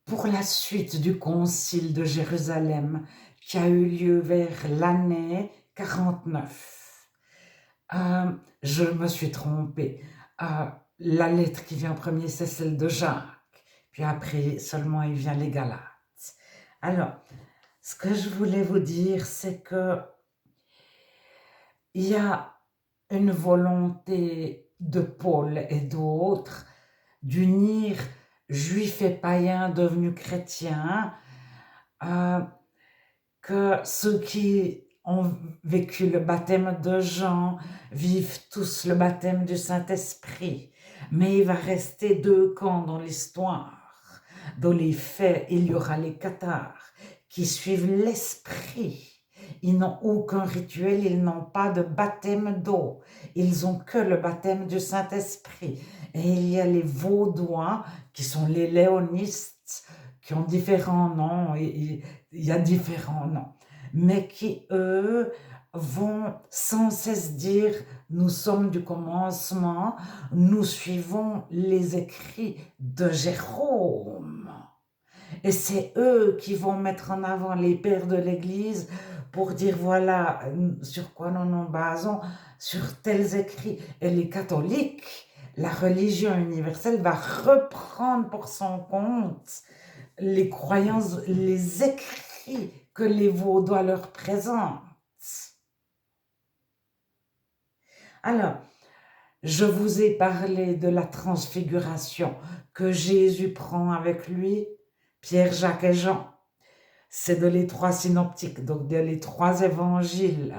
pour la suite du concile de Jérusalem qui a eu lieu vers l'année 49. Je me suis trompée. La lettre qui vient en premier, c'est celle de Jacques. Puis après, seulement, il vient les Galates. Alors, ce que je voulais vous dire, c'est que il y a une volonté de Paul et d'autres d'unir juifs et païens devenus chrétiens, que ceux qui ont vécu le baptême de Jean vivent tous le baptême du Saint-Esprit. Mais il va rester deux camps dans l'histoire. Dans les faits, il y aura les cathares qui suivent l'Esprit. Ils n'ont aucun rituel, ils n'ont pas de baptême d'eau. Ils ont que le baptême du Saint-Esprit. Et il y a les Vaudois qui sont les léonistes, qui ont différents noms, il y a différents noms, mais qui, eux, vont sans cesse dire « nous sommes du commencement, nous suivons les écrits de Jérôme ». Et c'est eux qui vont mettre en avant les pères de l'Église pour dire voilà sur quoi nous nous basons, sur tels écrits. Et les catholiques, la religion universelle va reprendre pour son compte les croyances, les écrits que les Vaudois leur présentent. Alors, je vous ai parlé de la transfiguration que Jésus prend avec lui, Pierre, Jacques et Jean. C'est de les trois synoptiques, donc de les trois évangiles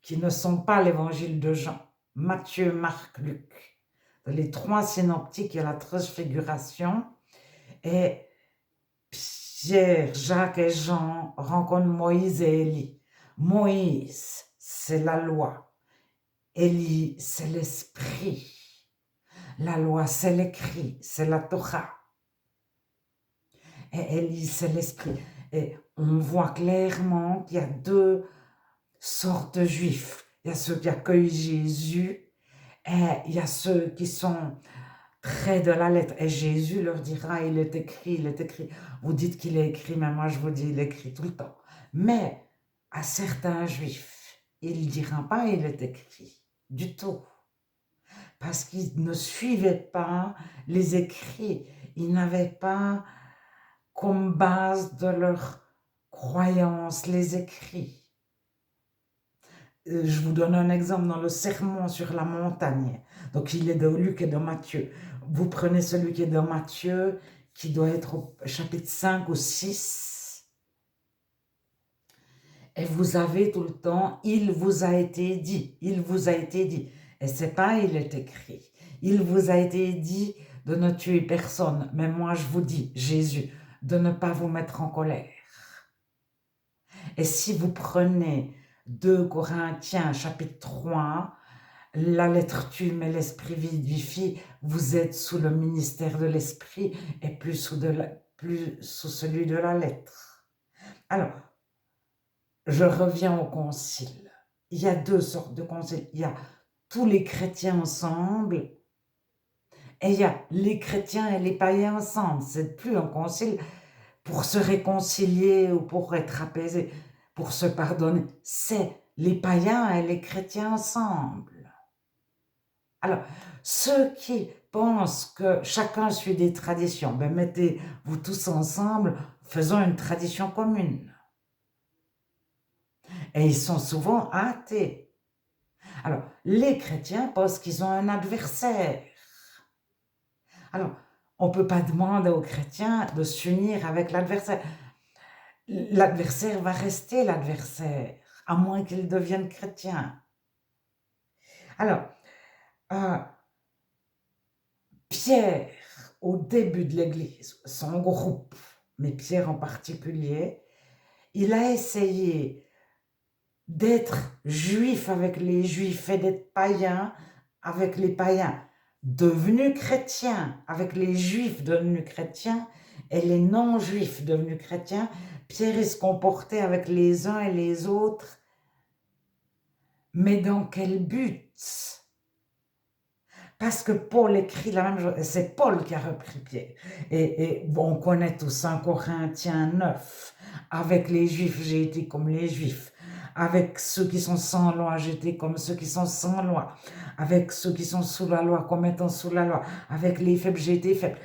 qui ne sont pas l'évangile de Jean, Matthieu, Marc, Luc. De les trois synoptiques, il y a la transfiguration et Pierre, Jacques et Jean rencontrent Moïse et Élie. Moïse, c'est la loi. Élie, c'est l'esprit. La loi, c'est l'écrit, c'est la Torah. Et Élie, c'est l'esprit. Et on voit clairement qu'il y a deux sortes de juifs. Il y a ceux qui accueillent Jésus et il y a ceux qui sont près de la lettre. Et Jésus leur dira, il est écrit, il est écrit. Vous dites qu'il est écrit, mais moi je vous dis, il est écrit tout le temps. Mais à certains juifs, il ne dira pas, il est écrit, du tout. Parce qu'ils ne suivaient pas les écrits. Ils n'avaient pas comme base de leur croyance les écrits. Je vous donne un exemple dans le sermon sur la montagne. Donc, il est de Luc et de Matthieu. Vous prenez celui qui est de Matthieu, qui doit être au chapitre 5 ou 6. Et vous avez tout le temps, il vous a été dit, il vous a été dit. Et c'est pas, il est écrit. Il vous a été dit de ne tuer personne. Mais moi, je vous dis, Jésus, de ne pas vous mettre en colère. Et si vous prenez 2 Corinthiens, chapitre 3, la lettre tue, mais l'esprit vivifie, vous êtes sous le ministère de l'esprit et plus sous celui de la lettre. Alors, je reviens au concile. Il y a deux sortes de conciles. Il y a tous les chrétiens ensemble et il y a les chrétiens et les païens ensemble. C'est plus un concile pour se réconcilier ou pour être apaisé, pour se pardonner. C'est les païens et les chrétiens ensemble. Alors, ceux qui pensent que chacun suit des traditions, ben mettez-vous tous ensemble, faisons une tradition commune. Et ils sont souvent athées. Alors, les chrétiens pensent qu'ils ont un adversaire. Alors, on ne peut pas demander aux chrétiens de s'unir avec l'adversaire. L'adversaire va rester l'adversaire, à moins qu'il devienne chrétien. Alors, Pierre, au début de l'Église, son groupe, mais Pierre en particulier, il a essayé d'être juif avec les juifs et d'être païen avec les païens, devenus chrétiens avec les juifs devenus chrétiens et les non-juifs devenus chrétiens. Pierre il se comportait avec les uns et les autres, mais dans quel but? Parce que Paul écrit la même chose, c'est Paul qui a repris Pierre. Et on connaît tous 1 Corinthiens 9. Avec les Juifs, j'ai été comme les Juifs. Avec ceux qui sont sans loi, j'ai été comme ceux qui sont sans loi. Avec ceux qui sont sous la loi, comme étant sous la loi. Avec les faibles, j'ai été faible.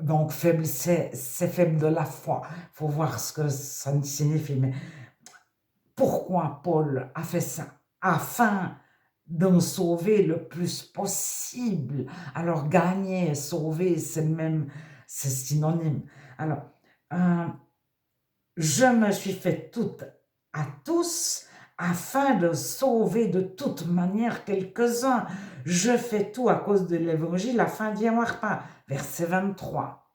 Donc faible, c'est faible de la foi. Il faut voir ce que ça signifie. Mais pourquoi Paul a fait ça? Afin d'en sauver le plus possible. Alors gagner et sauver, c'est même, c'est synonyme. Alors, je me suis fait toute à tous afin de sauver de toute manière quelques-uns. Je fais tout à cause de l'évangile afin d'y avoir pas. Verset 23.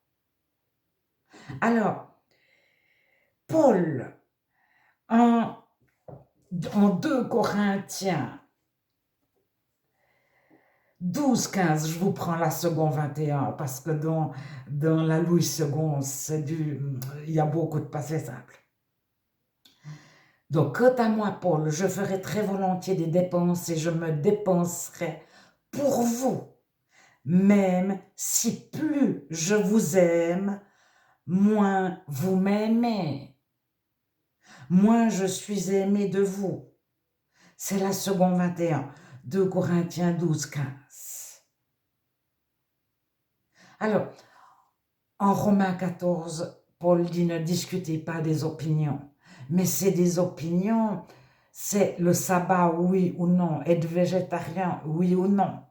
Alors, Paul, en 2 Corinthiens 12, 15, je vous prends la seconde 21, parce que dans la Louis II, il y a beaucoup de passés simples. Donc, quant à moi, Paul, je ferai très volontiers des dépenses et je me dépenserai pour vous, même si plus je vous aime, moins vous m'aimez, moins je suis aimé de vous. C'est la seconde 21, 2 Corinthiens 12, 15. Alors, en Romains 14, Paul dit ne discutez pas des opinions, mais c'est des opinions, c'est le sabbat, oui ou non, être végétarien, oui ou non.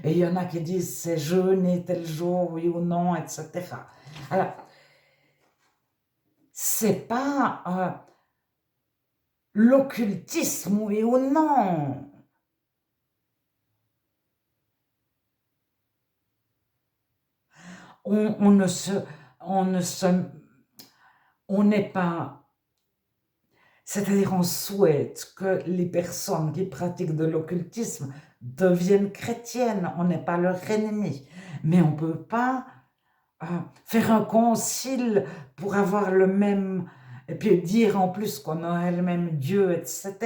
Et il y en a qui disent c'est jeûner tel jour, oui ou non, etc. Alors, c'est pas l'occultisme, oui ou non. On n'est pas, c'est-à-dire on souhaite que les personnes qui pratiquent de l'occultisme deviennent chrétiennes, on n'est pas leur ennemi, mais on ne peut pas faire un concile pour avoir le même, et puis dire en plus qu'on a le même Dieu, etc.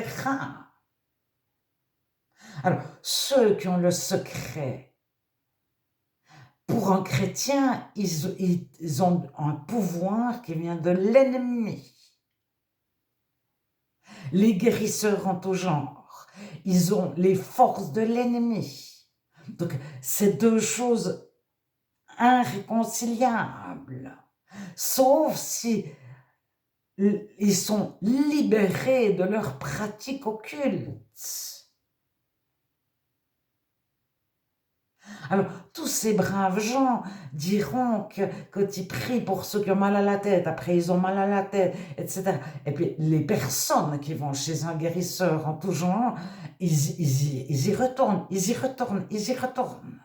Alors, ceux qui ont le secret, pour un chrétien, ils ont un pouvoir qui vient de l'ennemi. Les guérisseurs en tout genre, ils ont les forces de l'ennemi. Donc, c'est deux choses irréconciliables. Sauf si ils sont libérés de leurs pratiques occultes. Alors, tous ces braves gens diront que quand ils prient pour ceux qui ont mal à la tête, après ils ont mal à la tête, etc. Et puis, les personnes qui vont chez un guérisseur en tout genre, ils y retournent, ils y retournent, ils y retournent.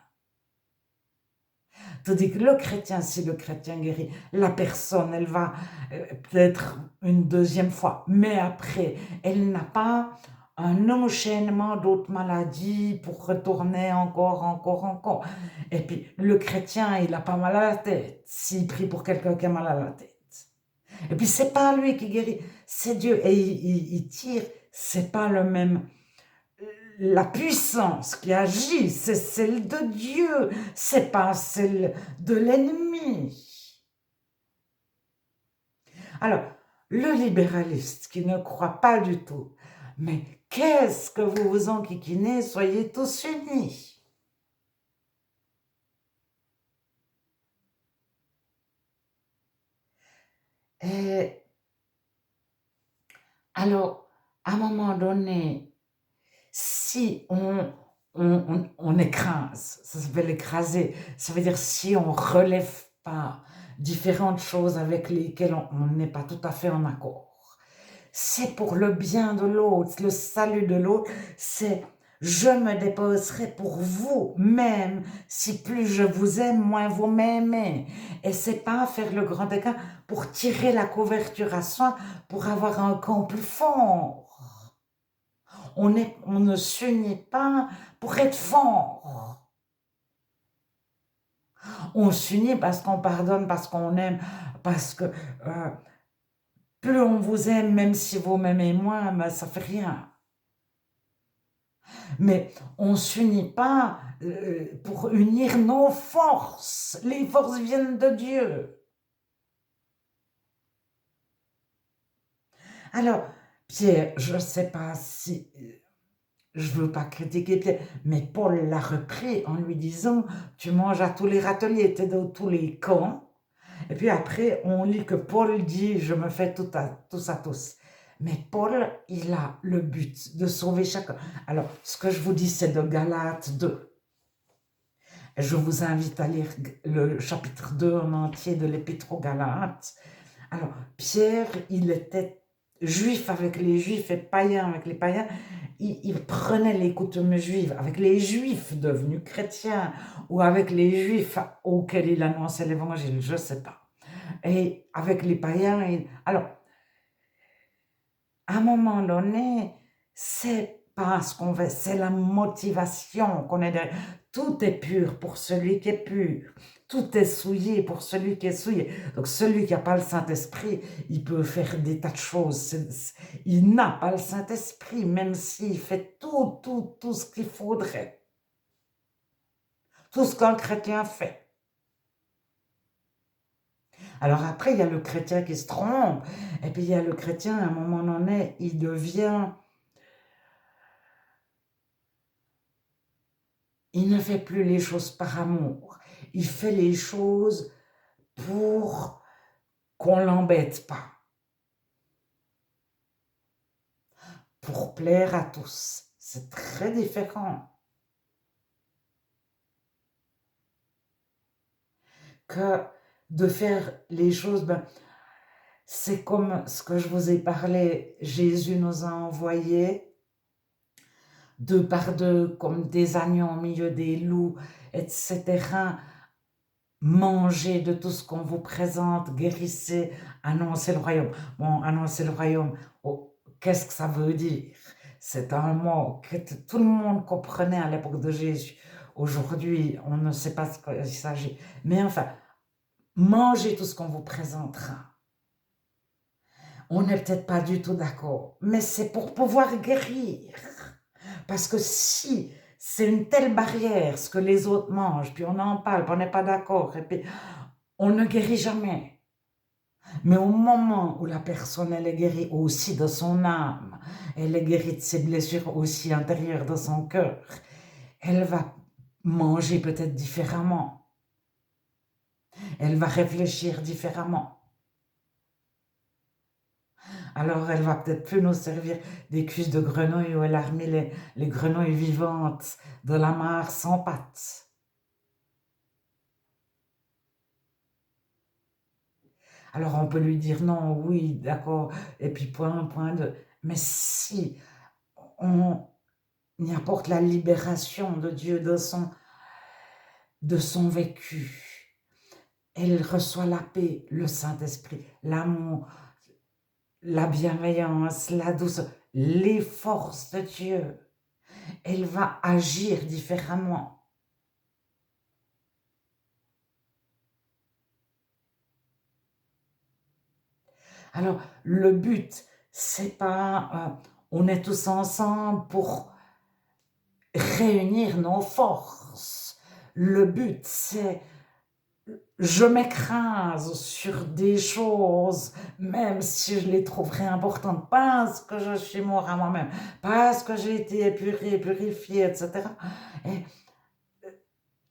Tandis que le chrétien, si le chrétien guérit, la personne, elle va peut-être une deuxième fois, mais après, elle n'a pas un enchaînement d'autres maladies pour retourner encore. Et puis, le chrétien, il a pas mal à la tête, s'il prie pour quelqu'un qui a mal à la tête. Et puis, c'est pas lui qui guérit, c'est Dieu. Et il tire, c'est pas le même. La puissance qui agit, c'est celle de Dieu, c'est pas celle de l'ennemi. Alors, le libéraliste qui ne croit pas du tout, mais qu'est-ce que vous vous enquiquinez, soyez tous unis. Et alors, à un moment donné, si on écrase, ça s'appelle écraser, ça veut dire si on ne relève pas différentes choses avec lesquelles on n'est pas tout à fait en accord. C'est pour le bien de l'autre, le salut de l'autre, c'est je me déposerai pour vous, même si plus je vous aime, moins vous m'aimez. Et c'est pas faire le grand écart pour tirer la couverture à soi, pour avoir un camp plus fort. On ne s'unit pas pour être fort. On s'unit parce qu'on pardonne, parce qu'on aime, parce que plus on vous aime, même si vous m'aimez moins, ben, ça fait rien. Mais on ne s'unit pas pour unir nos forces. Les forces viennent de Dieu. Alors, Pierre, je ne sais pas si, je ne veux pas critiquer Pierre, mais Paul l'a repris en lui disant, tu manges à tous les râteliers, tu es dans tous les camps. Et puis après, on lit que Paul dit, je me fais tout à tous. Mais Paul, il a le but de sauver chacun. Alors, ce que je vous dis, c'est de Galates 2. Je vous invite à lire le chapitre 2 en entier de l'Épître aux Galates. Alors, Pierre, il était juif avec les juifs et païen avec les païens. Il prenait les coutumes juives avec les juifs devenus chrétiens ou avec les juifs auxquels il annonçait l'évangile, je ne sais pas. Et avec les païens, alors, à un moment donné, c'est pas ce qu'on veut, c'est la motivation qu'on est derrière. Tout est pur pour celui qui est pur. Tout est souillé pour celui qui est souillé. Donc celui qui n'a pas le Saint-Esprit, il peut faire des tas de choses. Il n'a pas le Saint-Esprit, même s'il fait tout ce qu'il faudrait. Tout ce qu'un chrétien fait. Alors après, il y a le chrétien qui se trompe. Et puis il y a le chrétien, à un moment donné, il devient... Il ne fait plus les choses par amour. Il fait les choses pour qu'on l'embête pas. Pour plaire à tous. C'est très différent. Que de faire les choses... c'est comme ce que je vous ai parlé. Jésus nous a envoyés 2 par 2 comme des agneaux au milieu des loups, etc. Mangez de tout ce qu'on vous présente, guérissez, annoncez le royaume. Bon, annoncer le royaume, oh, qu'est-ce que ça veut dire? C'est un mot que tout le monde comprenait à l'époque de Jésus. Aujourd'hui, on ne sait pas ce qu'il s'agit. Mais enfin, mangez tout ce qu'on vous présentera. On n'est peut-être pas du tout d'accord, mais c'est pour pouvoir guérir. Parce que si c'est une telle barrière, ce que les autres mangent, puis on en parle, puis on n'est pas d'accord, et puis on ne guérit jamais. Mais au moment où la personne, elle est guérie aussi de son âme, elle est guérie de ses blessures aussi intérieures de son cœur, elle va manger peut-être différemment. Elle va réfléchir différemment. Alors, elle va peut-être plus nous servir des cuisses de grenouille où elle a remis les grenouilles vivantes de la mare sans pattes. Alors, on peut lui dire non, oui, d'accord, et puis point de... Mais si on y apporte la libération de Dieu de son vécu, elle reçoit la paix, le Saint-Esprit, l'amour, la bienveillance, la douceur, les forces de Dieu. Elle va agir différemment. Alors, le but, c'est pas on est tous ensemble pour réunir nos forces. Le but, c'est je m'écrase sur des choses, même si je les trouverais importantes, parce que je suis mort à moi-même, parce que j'ai été épuré, purifié, etc. Et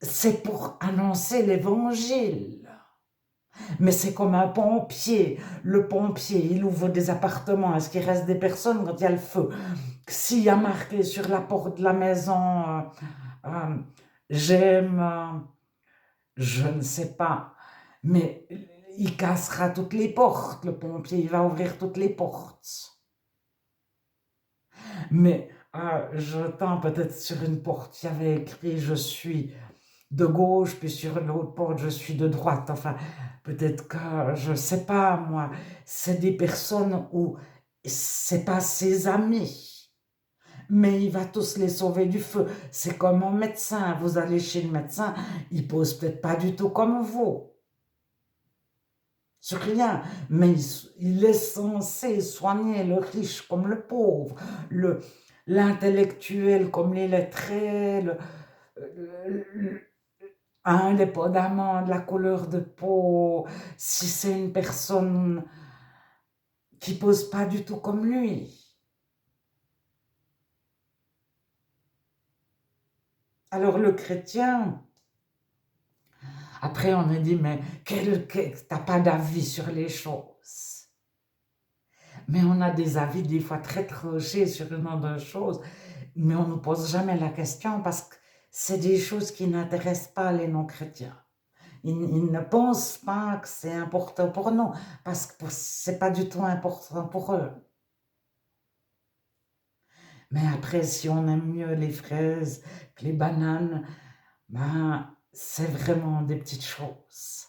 c'est pour annoncer l'évangile. Mais c'est comme un pompier. Le pompier, il ouvre des appartements. Est-ce qu'il reste des personnes quand il y a le feu? S'il y a marqué sur la porte de la maison, euh, j'aime, je ne sais pas, mais il cassera toutes les portes, le pompier, il va ouvrir toutes les portes. Mais je tends peut-être sur une porte, il y avait écrit je suis de gauche, puis sur l'autre porte je suis de droite. Enfin, peut-être que, je ne sais pas moi, c'est des personnes où c'est pas ses amis. Mais il va tous les sauver du feu. C'est comme un médecin. Vous allez chez le médecin, il pose peut-être pas du tout comme vous. Sur rien. Mais il est censé soigner le riche comme le pauvre, l'intellectuel comme l'illettré, indépendamment de la couleur de peau, si c'est une personne qui pose pas du tout comme lui. Alors le chrétien, après on me dit, mais t'as pas d'avis sur les choses. Mais on a des avis des fois très tranchés sur une autre chose, mais on ne pose jamais la question parce que c'est des choses qui n'intéressent pas les non-chrétiens. Ils ne pensent pas que c'est important pour nous parce que c'est pas du tout important pour eux. Mais après, si on aime mieux les fraises que les bananes, ben, c'est vraiment des petites choses.